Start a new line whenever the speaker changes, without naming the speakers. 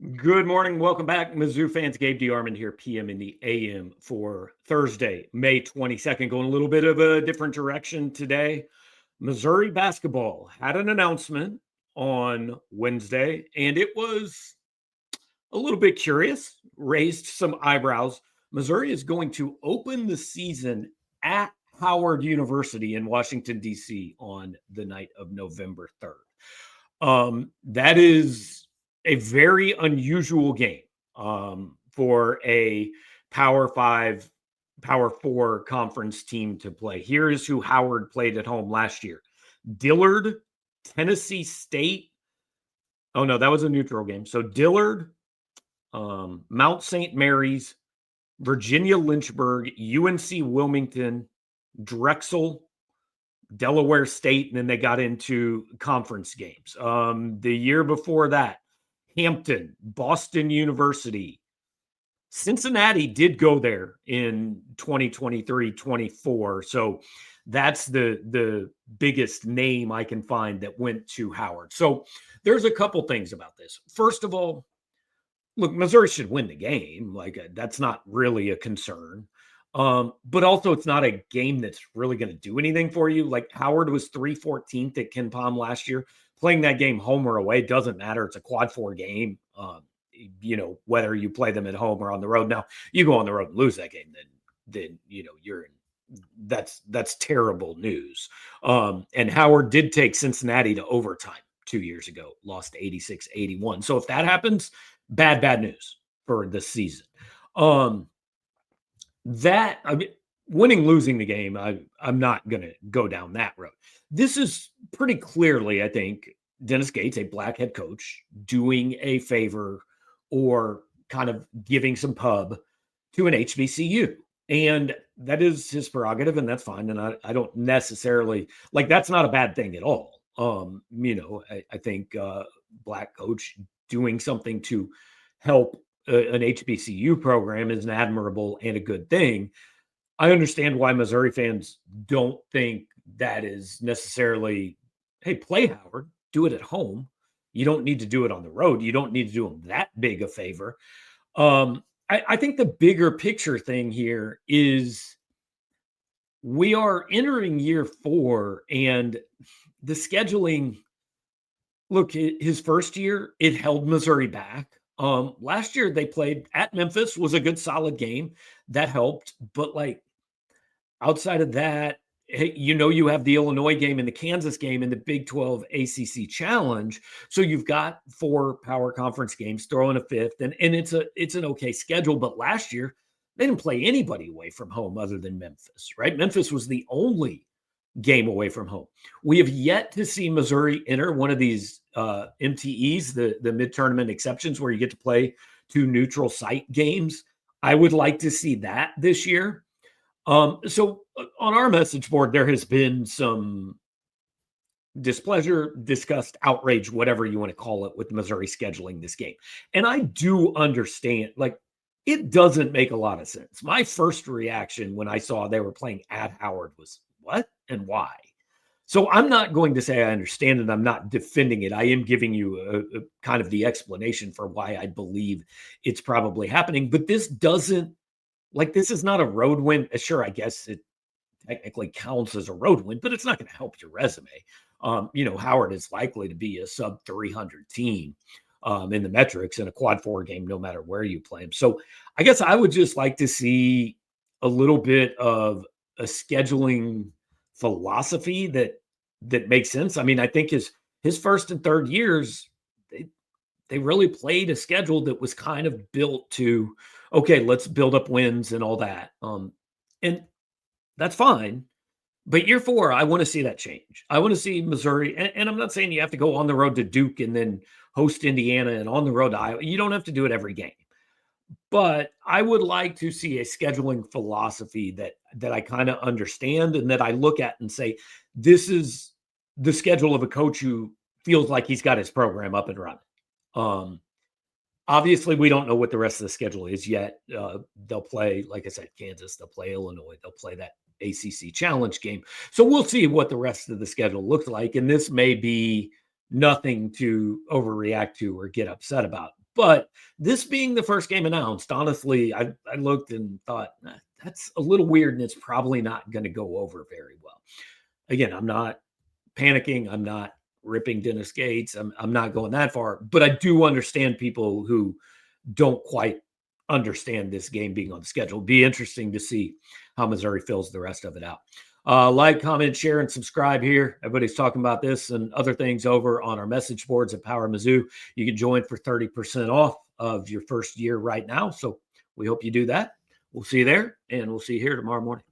Good morning. Welcome back, Mizzou fans. Gabe DeArmond here, PM in the AM for Thursday, May 22nd. Going a little bit of a different direction today. Missouri basketball had an announcement on Wednesday, and it was a little bit curious, raised some eyebrows. Missouri is going to open the season at Howard University in Washington, D.C. on the night of November 3rd. That is a very unusual game for a Power Five, Power Four conference team to play. Here is who Howard played at home last year: Dillard, Tennessee State. Oh no, that was a neutral game. So Dillard, Mount St. Mary's, Virginia Lynchburg, UNC Wilmington, Drexel, Delaware State, and then they got into conference games. The year before that, Hampton, Boston University, Cincinnati did go there in 2023-24. So that's the biggest name I can find that went to Howard. So there's a couple things about this. First of all, look, Missouri should win the game. That's not really a concern. But also it's not a game that's really going to do anything for you. Like Howard was 314th at KenPom last year. Playing that game home or away doesn't matter. It's a quad four game. Whether you play them at home or on the road. Now you go on the road and lose that game, then you're in. That's terrible news. And Howard did take Cincinnati to overtime 2 years ago, lost 86-81. So if that happens, bad news for this season. Winning, losing the game, I'm not going to go down that road. This is pretty clearly, I think, Dennis Gates, a black head coach, doing a favor or kind of giving some pub to an HBCU. And that is his prerogative, and that's fine. And I don't necessarily that's not a bad thing at all. I think black coach doing something to help an HBCU program is an admirable and a good thing. I understand why Missouri fans don't think that is necessarily, hey, play Howard, do it at home. You don't need to do it on the road. You don't need to do them that big a favor. I think the bigger picture thing here is we are entering year 4, and the scheduling, look, his first year, it held Missouri back. Last year they played at Memphis, was a good solid game. That helped. But outside of that, hey, you have the Illinois game and the Kansas game in the Big 12 ACC Challenge. So you've got 4 power conference games, throw in a fifth, and it's an okay schedule. But last year, they didn't play anybody away from home other than Memphis, right? Memphis was the only game away from home. We have yet to see Missouri enter one of these MTEs, the mid-tournament exceptions, where you get to play 2 neutral site games. I would like to see that this year. So on our message board, there has been some displeasure, disgust, outrage, whatever you want to call it, with Missouri scheduling this game. And I do understand, it doesn't make a lot of sense. My first reaction when I saw they were playing at Howard was, what and why? So I'm not going to say I understand it. I'm not defending it. I am giving you a kind of the explanation for why I believe it's probably happening. But this doesn't, this is not a road win. Sure, I guess it technically counts as a road win, but it's not going to help your resume. Howard is likely to be a sub 300 team in the metrics in a quad 4 game, no matter where you play him. So I guess I would just like to see a little bit of a scheduling philosophy that makes sense. I mean, I think his first and third years, they really played a schedule that was kind of built to, okay, let's build up wins and all that. And that's fine. But year 4, I want to see that change. I want to see Missouri, and I'm not saying you have to go on the road to Duke and then host Indiana and on the road to Iowa. You don't have to do it every game. But I would like to see a scheduling philosophy that I kind of understand and that I look at and say, this is the schedule of a coach who feels like he's got his program up and running. Obviously, we don't know what the rest of the schedule is yet. They'll play, like I said, Kansas. They'll play Illinois. They'll play that ACC Challenge game. So we'll see what the rest of the schedule looks like. And this may be nothing to overreact to or get upset about. But this being the first game announced, honestly, I looked and thought, that's a little weird and it's probably not going to go over very well. Again, I'm not panicking. I'm not ripping Dennis Gates. I'm not going that far, but I do understand people who don't quite understand this game being on the schedule. It'd be interesting to see how Missouri fills the rest of it out. Like, comment, share, and subscribe here. Everybody's talking about this and other things over on our message boards at Power Mizzou. You can join for 30% off of your first year right now. So we hope you do that. We'll see you there, and we'll see you here tomorrow morning.